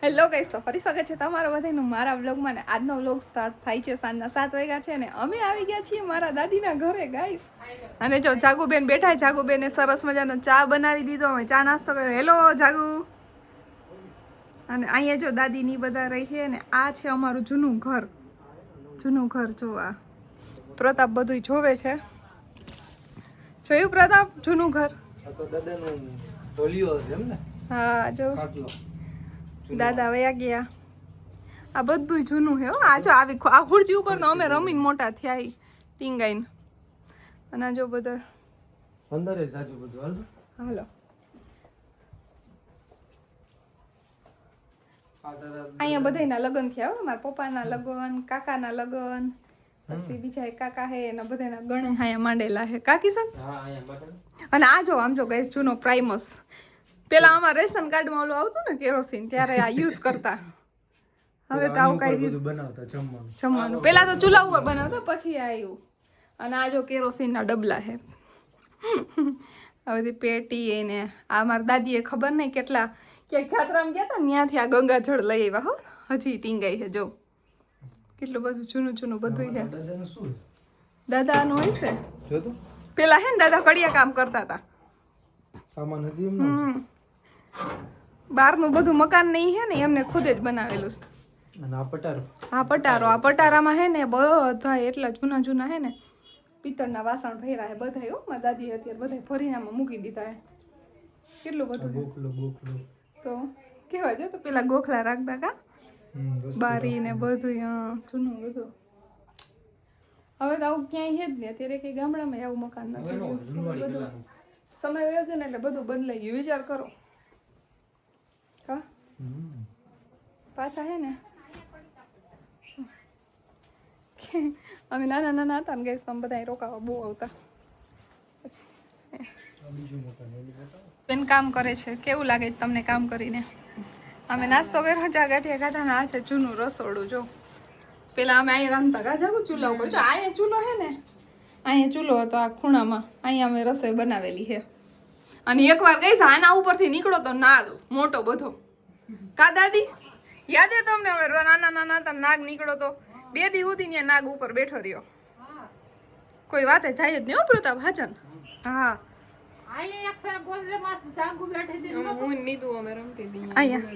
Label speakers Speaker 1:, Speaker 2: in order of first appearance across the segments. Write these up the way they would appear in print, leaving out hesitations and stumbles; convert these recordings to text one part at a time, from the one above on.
Speaker 1: Hello guys, તો ફરી સ્વાગત છે તમારા બધાનું મારા વ્લોગમાં ને આજનો વ્લોગ સ્ટાર્ટ થાય છે સાંજના 7 વાગ્યા છે ને અમે આવી ગયા છીએ મારા દાદીના ઘરે ગાઈસ. અને જો જાગુબેન બેઠા, જાગુબેને સરસ મજાનો ચા બનાવી દીધો, અમે ચા નાસ્તો કર્યો. હેલો જાગુ. અને અહીંયા જો દાદીની બધા રહી છે ને આ છે અમારું જૂનું ઘર જોવા. પ્રતાપ બધું જોવે છે. જોયું પ્રતાપ જૂનું ઘર? હા જો દાદા વયા ગયા. આ બધું જૂનું છે. આ જો આવી આ ખુરચી ઉપર તો અમે રમીને મોટા થયા ટીંગાઈને. અને જો બધા
Speaker 2: અંદર જ આજુ બધું
Speaker 1: હાલો. અહીંયા બધાના લગ્ન થયા હો. મારા પપ્પાના લગ્ન, કાકાના લગ્ન, પછી બીજા એક કાકા હે એના બધાના ગણે અહીંયા માંડેલા હે. કાકી સન? અને આ જો આમ જો ગેસ જૂનો પ્રાઇમસ. પેલા આમાં રેશન કાર્ડમાં ઓલું આવતું ને કેરોસીન, ત્યારે આ યુઝ કરતા. હવે તો આવું કઈ
Speaker 2: બનાવતા
Speaker 1: જમવાનું પેલા તો ચૂલા ઉપર બનાવતા, પછી આવ્યું. અને આ જો કેરોસીનના ડબલા હે. આ બધી પેટી એને આ મારી દાદીએ ખબર નહીં કેટલા ક્યાંક જાત્રામાં ગયા હતા ત્યાંથી આ ગંગાજળ લઈ આવ્યા. હો હજી ટીંગાઈ છે જો. કેટલું બધું જૂનું બધું છે. દાદાનું હોય છે. પેલા હે ને દાદા કડિયા કામ કરતા હતા. બહારનું બધું મકાન નહીં હે ને એમને ખુદ જ બનાવેલું છે. આ પટારામાં હે ને બધા એટલા જૂના હે ને પિત્તળના વાસણ ભર્યા હે બધા. હો મારી દાદી અત્યારે બધા ભરીને આમાં મૂકી દીધા હે. કેટલું બધું તો કેવા જો તો પેલા ગોખલા રાખતા કા બારી ને બધું. જૂનું બધું હવે તો આવું ક્યાંય હે જ નહીં. અત્યારે કઈ ગામડામાં આવું મકાન નથી. બધું સમય વયો ગયો ને એટલે બધું બદલાઈ ગયું. વિચાર કરો. હા પાછા હે ને અમે નાના હતા ને ગેસ તમે બધા રોકાવા બહુ આવતા. પછી બેન કામ કરે છે. કેવું લાગે તમને કામ કરીને? અમે નાસ્તો કર્યો, ચા ગાંઠિયા ખાધા ને આ છે જૂનું રસોડું. જો પેલા અમે અહીંયા રાંધતા કા જાગું ચૂલા ઉપર. જો અહીંયા ચૂલો હે ને, અહીંયા ચૂલો હતો આ ખૂણામાં. અહીંયા અમે રસોઈ બનાવેલી છે. અને એકવાર ગઈ આના ઉપરથી નીકળો તો નાગ મોટો બધો. કા દાદી યાદ હે તમને? હવે નાના હતા નાગ નીકળો તો 2 દી સુધી ત્યાં નાગ ઉપર બેઠો રહ્યો. કોઈ વાતે જાય જ નહીં. હો પ્રતાપ હાચન. હા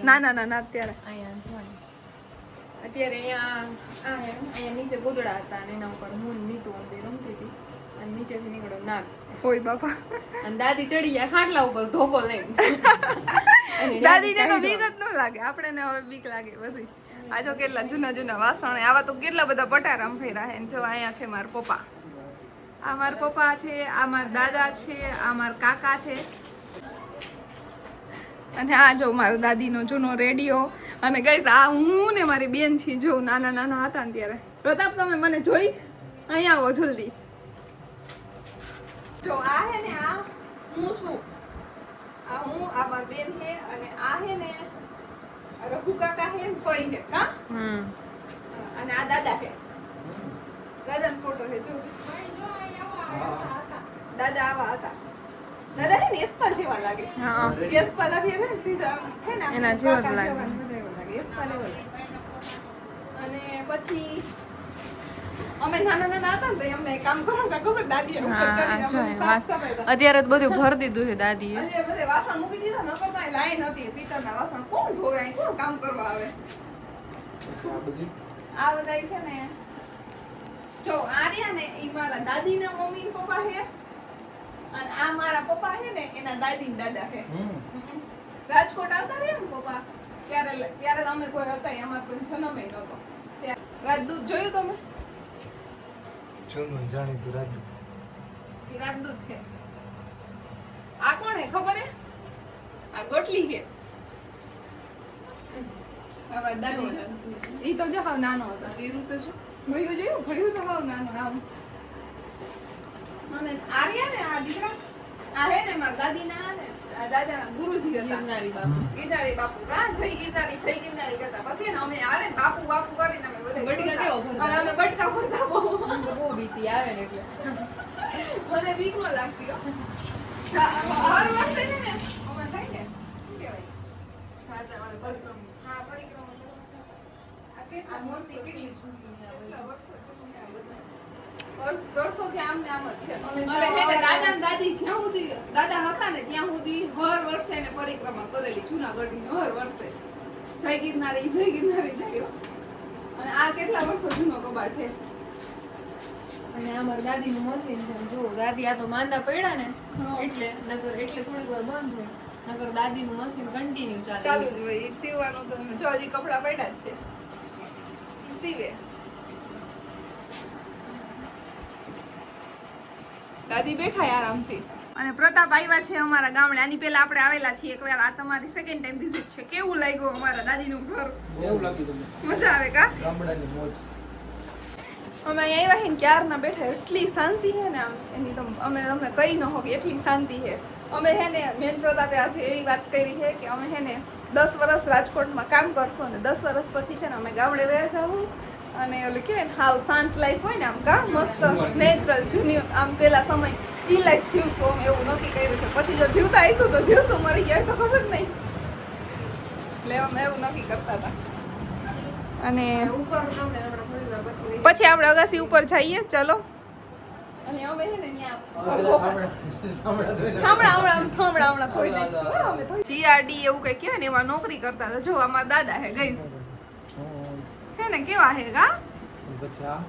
Speaker 1: નાના અત્યારે અહીંયા નીચે ગોદડા હતા અને એના ઉપર હું નીતુ રમતી હતી. અને નીચેથી નીકળો નાગ. ઓય બાપા. અને દાદી ચડી ગયા ખાટલા ઉપર ધોકો લઈને. દાદીને તો બીક જ ન લાગે, આપણે ને હવે બીક લાગે બધી. આ જો કેટલા જૂના વાસણ. આવા તો કેટલા બધા પટારામ ફેરા હે. જો અહીંયા છે મારા પપ્પા. આ મારા પપ્પા છે, આ મારા દાદા છે, આ મારા કાકા છે. અને આ જો મારા દાદીનો જૂનો રેડિયો. અને ગઈસ આ હું ને મારી બેન છીએ. જો નાના હતા ને ત્યારે. પ્રતાપ તમે મને જોઈ અહીંયા આવો જલ્દી. જો આ હે ને આ હું છું. આ હું, આ મારી બેન છે. અને આ હે ને રઘુ કાકા હે ને ફઈ હે કા. અને આ દાદા હે. દાદાનો ફોટો છે જો. દાદા આવા હતા. દાદા હે ને યશપાલ જેવા લાગે. હા યશપાલ હતી ને સીધા હે ને એના જેવા જ લાગે. યશપાલ એવો. અને પછી અમે નાના હતા ને અમને કામ કરતા ખબર દાદીએ ઉપર ચડીને સાફ સફાઈ. અત્યારે તો બધું ભર દીધું છે દાદીએ. અત્યારે બધે વાસણ મૂકી દીધા. નકર તો લાઈન હતી પિત્તળના વાસણ. કોણ ધોવે? અહીં કોણ કામ કરવા આવે? આ બધા છે ને જો આ રહ્યા ને ઈ મારા દાદીના મમ્મી ને પપ્પા છે. અને આ મારા પપ્પા છે ને એના દાદી ને દાદા છે. રાજકોટ આવતા રહ્યા ને પપ્પા ત્યારે અમે કોઈ હતા અમાર કોઈ જન્મે નહોતો. રાજદૂત જોયું તમે?
Speaker 2: જૂનું જાણીતું રાજદૂત.
Speaker 1: એ રાજદૂત છે. આ કોણ હે ખબર હે? આ ગોટલી છે. હવે દાદી ઈ તો જો હાવ નાનો હતો. વીરુ તો જો ભયું જોયું? ભયું તો હાવ નાનો આમ. અને આ રહ્યા ને આ દીકરા આ હે ને મારા દાદીના ને દાદાના ગુરુજી હતા. ગિરનારી બાપુ કા જય ગિરનારી કરતા. પછી ને અમે આવે ને બાપુ કરીને અમે બધા બટકા કેવો અને અમે બટકા ભરતા. બહુ બીતી આવે ને એટલે મને બીક ન લાગતી. હર વર્ષે છે ને અમાર થાય ને શું કહેવાય? હા પરિક્રમા આ મૂર્તિ કેટલી જૂની છે વર્ષોથી આમ ને આમ જ છે. હવે હેને દાદા ને દાદી જ્યાં સુધી દાદા હતા ને ત્યાં સુધી હર વર્ષે એને પરિક્રમા કરેલી જૂનાગઢની હર વર્ષે. જય ગિરનારી જય. અને આ કેટલા વર્ષો જૂનો કબાટ છે.
Speaker 3: અને અમારી દાદીનું મશીન છે જો દાદી આ તો માંદા પડ્યા ને એટલે થોડીક વાર બંધ હોય નકર દાદીનું મશીન કન્ટિન્યુ
Speaker 1: ચાલુ જ હોય. ઈ સીવવાનું તો જો હજી કપડા પડ્યા જ છે. ઈ સીવે. દાદી બેઠા આરામથી. અને પ્રતાપ આવ્યા છે અમારા ગામડે. આની પહેલા આપણે આવેલા છીએ એકવાર. આ તમારી સેકન્ડ ટાઈમ વિઝિટ છે. કેવું લાગ્યું અમારા દાદીનું ઘર?
Speaker 2: એવું લાગ્યું તમને?
Speaker 1: મજા આવે કા?
Speaker 2: ગામડાની મોજ.
Speaker 1: અમે અહીંયા આવ્યા ને ક્યારના બેઠા. એટલી શાંતિ છે ને આમ એની તો અમે તમને કહી ન હોય એટલી શાંતિ છે. અમે હે ને મેન પ્રતાપે આજે એવી વાત કરી છે કે અમે હે ને 10 વર્ષ રાજકોટમાં કામ કરશું અને 10 વર્ષ પછી છે ને અમે ગામડે વયા જવું અને ઓલું કહેવાય ને હાવ શાંત લાઈફ હોય ને આમ કા મસ્ત નેચરલ જૂની આમ પેલા સમય ઈ લાઈફ જીવશું અમે એવું નક્કી કર્યું છે. પછી જો જીવતા આવીશું તો જીવશું, મરી ગયા તો ખબર નહીં. એટલે અમે એવું નક્કી કરતા હતા. અને
Speaker 3: ઉપર તમને હમણાં થોડી વાર પછી
Speaker 1: પછી આપણે અગાસી ઉપર જઈએ. ચલો. અને અમે છે ને હમણાં થોઈ દઈશું. અમે GRD એવું કઈ કહેવાય ને એમાં નોકરી કરતા હતા. જો અમારા દાદા હે ગઈસ હે ને કેવા હે ગા.
Speaker 2: પછી આ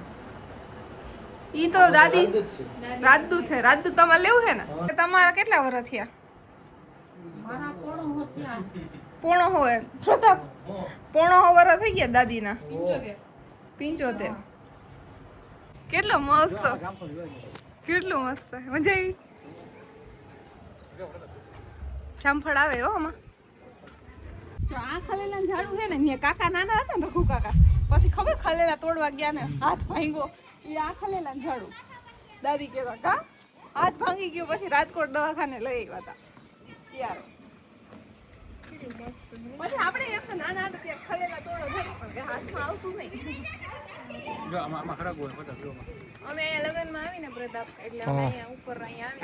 Speaker 1: ઈ તો દાદી
Speaker 2: રાજદૂત છે.
Speaker 1: રાજદૂત હે. રાજદૂત તમારે લેવું હે ને? તમારા કેટલા વર્ષ થયા?
Speaker 3: મારા પોણો હોત્યા
Speaker 1: પોણો હોય પ્રતાપ. પોણો વર્ષ થઈ ગયા દાદીના. 75. કેટલો મસ્ત. કેટલું મસ્ત. મજા આવી. જામફળ આવે હો આમાં. જો આ ખલેલા ઝાડું છે ને અહીંયા કાકા નાના હતા ને રઘુ કાકા પછી ખબર ખલેલા તોડવા ગયા ને હાથ ભાંગ્યો. એ આ ખલેલા ઝાડું દાદી કહેતા કા હાથ ભાંગી ગયો પછી રાજકોટ દવાખાને લઈ આવ્યા હતા ત્યારે. પછી આપણે એમ તો નાના હતા ત્યારે ખલેલા તોડો ઝાડું પણ કે હાથમાં આવતું નહીં.
Speaker 3: અમે અહીંયા લગનમાં આવીને પ્રતાપ એટલે અમે અહીંયા ઉપર અહીંયા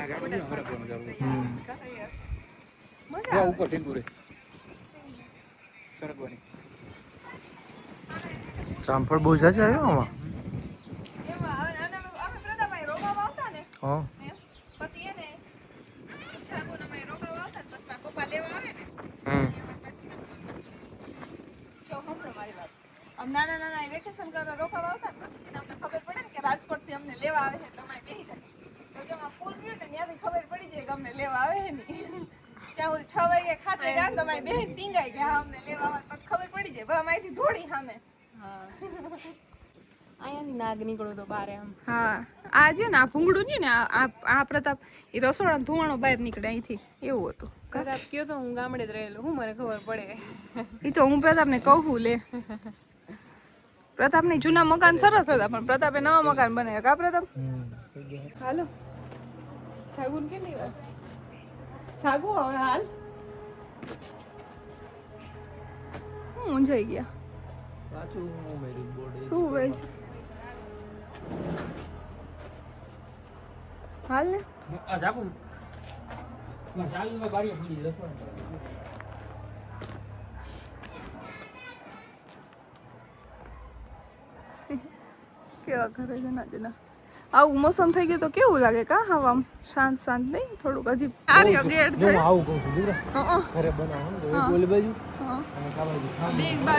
Speaker 1: મજા આવે.
Speaker 2: ઉપર સિંદુરે સરગવાની જામફળ બહુ જાજા આવ્યો આમાં.
Speaker 1: એમાં અમે પ્રતાપભાઈ રોગાવા આવતા ને
Speaker 2: હા
Speaker 1: એમ. પછી એને જાગુનામાં રોગાવા આવતા ને પછી મારા પપ્પા લેવા આવે ને જો સાંભળો મારી વાત. આમ નાના વેકેશન કરવા રોકાવા આવતા ને પછી એને અમને ખબર પડે ને કે રાજકોટથી અમને લેવા આવે છે એટલે અમે બેસી જાય. તો જો આ ફૂલ ગયું ને ત્યાંથી ખબર પડી જાય કે અમને લેવા આવે છે નહીં. ત્યાં સુધી 6 વાગે ખાતે ગયા ને તો અમારી બેન ટીંગાઈ ગયા અમને લેવા આવે પછી ખબર પડી જાય. ભાઈ અમારીથી થોડી સામે.
Speaker 3: અહીંયાથી નાગ નીકળો તો બારે આમ
Speaker 1: હા આ છે ને આ ભૂંગળું ને આ પ્રતાપ એ રસોડાનો ધુવાણો બહાર નીકળે અહીંથી એવું હતું.
Speaker 3: પ્રતાપ કયો તો હું ગામડે જ રહેલો હું મને ખબર પડે.
Speaker 1: એ તો હું પ્રતાપને કહું લે. પ્રતાપની જૂના મકાન સરસ હતા પણ પ્રતાપે નવા મકાન બનાવ્યા કા પ્રતાપ? હાલો જાગુન કેટલી વાર જાગુ હવે હાલ. હું ઊંઝાઈ ગયા.
Speaker 2: પાછું મેરી બોર્ડ
Speaker 1: શું ભાઈ હાલ ને
Speaker 2: આ જાગુ ચાલીમાં બારીઓ પડી લખવા.
Speaker 1: કેવા ઘરે જના જના આવું મોસમ થઈ ગયું તો કેવું લાગે કા હા આમ શાંત શાંત નહીં થોડુંક અજીબ. આર્યો ગેટ
Speaker 2: હું
Speaker 1: થઈ.
Speaker 2: આવું કહું છું દીકરા ઘરે બનાવો ને એક ઓલી બાજુ
Speaker 1: હા
Speaker 2: અને આ બાજુ ખામ.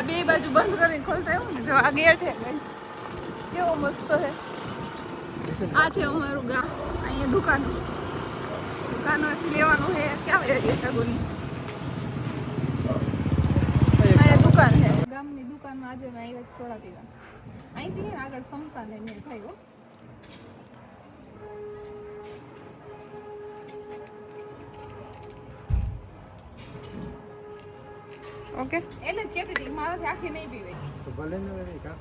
Speaker 1: બે બાજુ બંધ કરીને ખોલતા એવું ને જો આ ગેટ હે ગાઈસ કેવો મસ્ત હે. આ છે અમારું ગામ. અહીંયા દુકાનોથી લેવાનું હે. ક્યાં વયા ગયા સગુની? અહીંયા દુકાન હે. ગામની દુકાનમાં આજે મેં આવ્યા સોડા પીવા. અહીંથી ને આગળ સમસા ને મેં જાય. ઓકે એટલે જ કહેતી હતી મારાથી આખી નહીં પીવાય.
Speaker 2: તો ભલે ને રે કા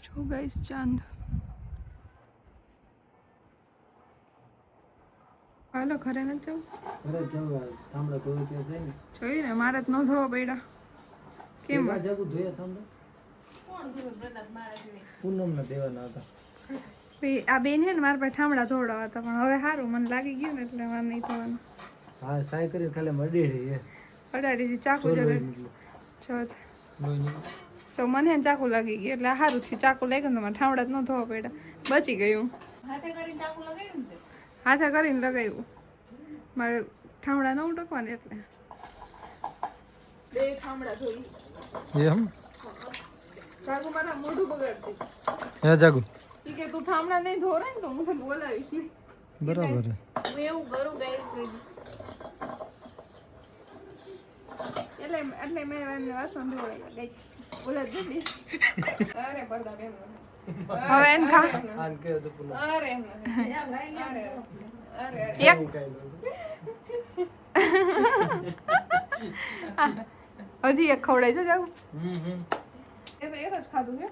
Speaker 1: જો ગાઈસ ચાંદ હાલો ઘરે નથી જવું
Speaker 2: અરે જવા થાંભલા ધોઈ ત્યાં જાય ને
Speaker 1: જોઈ ને મારે જ ન ધોવા પડ્યા કેમ
Speaker 2: કેવા જાગું ધોયા થાંભલા
Speaker 3: કોણ ધોવે પ્રતાપ મારા સિવાય?
Speaker 2: પૂનમના દેવાના હતા
Speaker 1: આ બેન હે ને મારા પાસે ઠામડા ધોવડાવા હતા પણ હવે સારું મને લાગી ગયું ને એટલે મારે નહીં થવાનું
Speaker 2: હા સાય કરી ખાલી મડી રહી હે
Speaker 1: અડાડીથી ચાકુ જોડે જો જો મને હે ને ચાકુ લાગી ગયું એટલે સારું થી ચાકુ લાગ્યું ને મારે ઠામડા જ ન ધોવા પડ્યા બચી ગયું
Speaker 3: હાથે કરીને ચાકુ લગાડ્યું ને તે?
Speaker 1: હાથે કરીને લગાવ્યું મારે ઠામડા ન ઉટકવાને એટલે બે ઠામડા ધોઈ
Speaker 2: એમ
Speaker 1: ચાકુ મારા મોઢું બગાડતી
Speaker 2: હે જાગુ
Speaker 1: ઈ કે તું ઠામડા નહીં ધોરે ને તો હું તને બોલાવીશ નહીં
Speaker 2: બરાબર હે
Speaker 3: હું એવું કરું ગાઈસ કોઈ દી.
Speaker 1: એટલે મેં એમને વાસણ ધોવડાવ્યા ગાઈસ બોલા દીદી અરે પડદા બેન હવે એને ખા
Speaker 2: આન કે તો પૂનમ
Speaker 3: અરે એમ નથી.
Speaker 1: અરે એક હજી એક ખવડાય જો જાવ એ તો એક જ ખાધું છે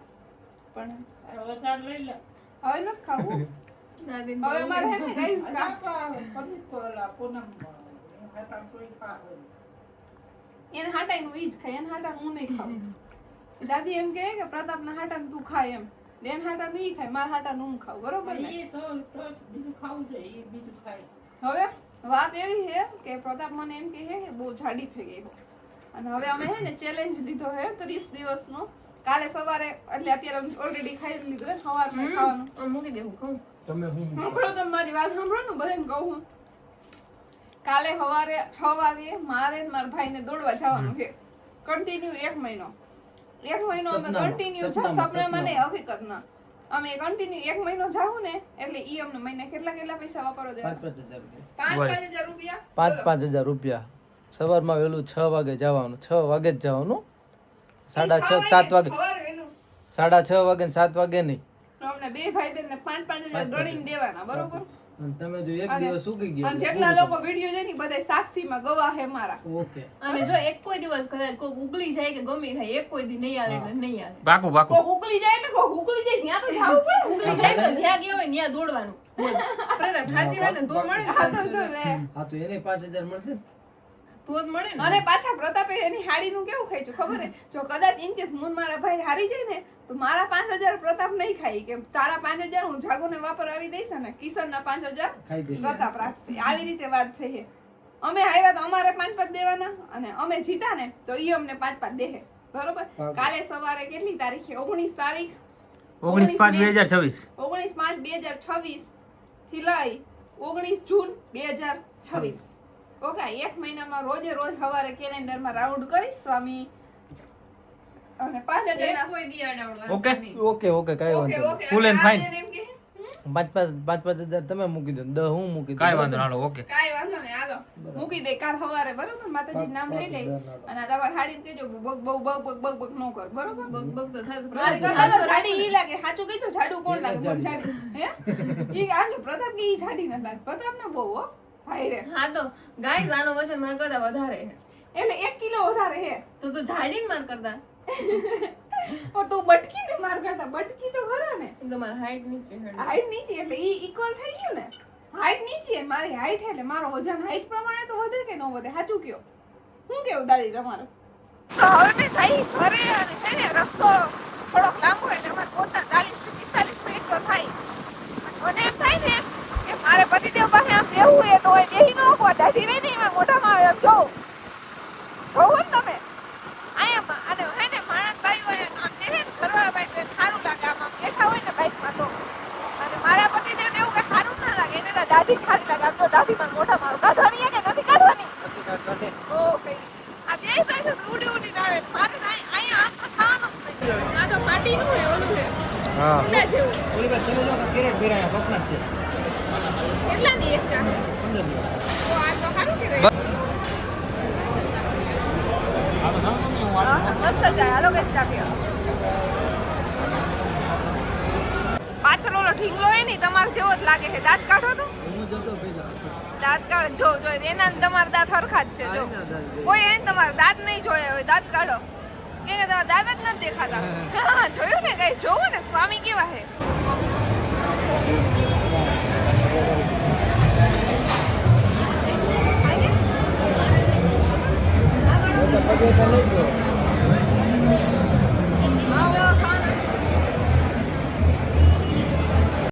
Speaker 1: પણ હવે નથી ખાવું
Speaker 3: દાદી
Speaker 1: હવે મારે હે ને ગાઈસ એને હાટાનું ઈ જ ખાય એને હાટાનું હું નહીં ખાવું દાદી એમ કહે કે પ્રતાપના હાટાનું તું ખાય એમ બેન હાટાનું ઈ ખાય મારા હાટાનું હું ખાવ બરોબર ને હવે વાત એવી છે કે પ્રતાપ મને એમ કહે કે બહુ જાડી થઈ ગઈ અને હવે અમે હે ને ચેલેન્જ લીધો છે 30 દિવસનો કાલે સવારે એટલે અત્યારે ઓલરેડી ખાઈ લીધું હે સવારમાં ખાવાનું
Speaker 3: મૂકી દેવું કહું
Speaker 2: તમે હું
Speaker 1: સાંભળો તમે મારી વાત સાંભળો ને બધાને કહું હું કાલે સવારે 6 વાગે મારે ને મારા ભાઈને દોડવા જવાનું છે કન્ટિન્યુ 1 મહિનો અમે કન્ટિન્યુ સપનામાં નહીં હકીકતમાં અમે કન્ટિન્યુ 1 મહિનો જાવું ને એટલે ઈ અમને મહિને કેટલા પૈસા વાપરવા દેવાના 5,000 રૂપિયા
Speaker 2: 5,000 રૂપિયા સવારમાં વહેલું 6 વાગે જવાનું 6 વાગે જ જવાનું 6:30 7 વાગે
Speaker 1: સવારે વહેલું
Speaker 2: 6:30 વાગે ને 7 વાગે નહીં
Speaker 1: તો અમને બે ભાઈ બેન ને 5,000 ગણીને દેવાના બરોબર
Speaker 2: અને તમે જો એક દિવસ ઉગી
Speaker 1: અને
Speaker 2: ગયા
Speaker 1: જેટલા લોકો વિડિયો જોઈ ને બધા સાક્ષીમાં ગવાહ હે મારા
Speaker 2: ઓકે
Speaker 3: અને જો એક કોઈ દિવસ કદાચ કોક ઉગલી જાય કે ગમે થાય એક કોઈ દી નહીં આલે એટલે નહીં આલે
Speaker 4: પાકું પાકું
Speaker 1: કોક ઉકલી જાય એટલે કોક ઉકલી જાય ત્યાં તો જાવું પડે
Speaker 3: ઉગલી જાય તો જ્યાં ગયા હોય ત્યાં દોડવાનું બોલ. પ્રતાપ સાચી વાત ને તો મળે ને.
Speaker 1: આ તો જો રે
Speaker 2: હા તો એને 5,000 મળશે
Speaker 3: તો જ મળે ને
Speaker 1: અને પાછા પ્રતાપે એની હાડીનું કેવું ખાઈશું ખબર હે જો કદાચ ઇન કેસ મુન મારા ભાઈ હારી જાય ને તો મારા 5,000 પ્રતાપ નહીં ખાઈ કે તારા 5,000 હું જાગોને વાપરવી દઈશ ને કિશનના 5,000
Speaker 2: ખાઈ જશે
Speaker 1: પ્રતાપ રાખશે આવી રીતે વાત થઈ છે અમે હાર્યા તો અમારે 5,500 દેવાના અને અમે જીતા ને તો ઈ અમને 5,500 દેહે બરોબર કાલે સવારે કેટલી તારીખ છે 19 તારીખ
Speaker 4: 19/5/2026
Speaker 1: 19/5/2026 થી લઈ 19 જૂન 2026 ઓકે એક મહિનામાં રોજે રોજ સવારે કેલેન્ડરમાં રાઉન્ડ કરીશ સ્વામી અને 5,000
Speaker 3: એક
Speaker 1: ના
Speaker 3: કોઈ દી અડાવડવાનું
Speaker 4: ઓકે.
Speaker 3: નહીં.
Speaker 2: ઓકે કાઈ
Speaker 1: ઓકે
Speaker 2: વાંધો
Speaker 1: ઓકે
Speaker 4: Full and fine.
Speaker 1: એમ કે
Speaker 2: 5,000 તમે મૂકી દો 10 હું મૂકી દઉં
Speaker 4: કાઈ વાંધો ના ઓકે
Speaker 1: કાઈ વાંધો નહીં હાલો મૂકી દે કાલ સવારે બરોબર માતાજી નામ લઈ લે અને આ તમારે હાડી કેજો બગ નો કર બરોબર
Speaker 3: બગ બગ તો થશે.
Speaker 1: મારી કરતા તો જાડી ઈ લાગે સાચું કીધું જાડું કોણ લાગે મને જાડી હે ઈ આને પ્રતાપ કે ઈ જાડી ન લાગે પ્રતાપ ને બહુ હો ભાઈ રે
Speaker 3: હા તો ગાઈસ આનો વજન માર કરતા વધારે છે
Speaker 1: એટલે 1 કિલો વધારે હે
Speaker 3: તો તું જાડીને માર કરતા
Speaker 1: ઓ તું બટકી ને માર કરતા બટકી તો ખરા ને
Speaker 3: તમારી હાઈટ નીચે છે.
Speaker 1: હાઈટ નીચે એટલે ઈ ઇક્વલ થઈ ગયું ને હાઈટ નીચે મારી હાઈટ એટલે મારો વજન હાઈટ પ્રમાણે તો વધે કે ન વધે સાચું કયો હું કેવું દાદી તમારું તો હવે મેં જઈ ઘરે અને છે ને રસ્તો થોડોક લાંબો એટલે અમારે પોતા 40 થી 45 મિનિટ તો થાય મને એમ થાય ને કે મારે પતિદેવ પાસે આમ બેહવું એ તો હોય બેહી નો કો દાઢી રહી નહીં મારા મોઢામાં આવે એમ જોઉં ને તમે આયા અને હે ને માણસ બાઈ હોય આમ દેહે ને ઘરવાળા બાઈ તો સારું લાગે આમ બેઠા હોય ને બાઈકમાં તો અને મારા પતિદેવને એવું કે સારું ના લાગે એને તો દાઢી સારી લાગે આમ તો દાઢી મારા મોઢામાં આવે કાઢવાની કે નથી કાઢવાની ઓકે આ બે પાસે ઉડી ઉડીને આવે મારે અહીંયા આમ તો થવાનું જ નહીં આ તો માટીનું હે ઓલું હે
Speaker 2: હા
Speaker 1: ઊંડા જેવું
Speaker 2: ઓલી બાદ ચલો જો કેરેટ ભેરાયા પપના છે
Speaker 1: કેટલાની એક ચા
Speaker 2: 15
Speaker 1: તો આ તો સારું કહેવાય મસ્ત ચા હાલો કે ચા પીવા પાછળ ઓલો ઢીંગલો હોય ને તમારે જેવો જ લાગે છે દાંત કાઢો તો
Speaker 2: હું જતો પેલા
Speaker 1: દાંત કાઢો જો એના ને તમારા દાંત હરખા જ છે જો કોઈ એને તમારા દાંત નહીં જોયા હોય દાંત કાઢો કે તમારા દાંત જ નથી દેખાતા હા જોયું ને કઈ જોવું ને સ્વામી કેવા છે
Speaker 2: વાગે તો લઈ ગયો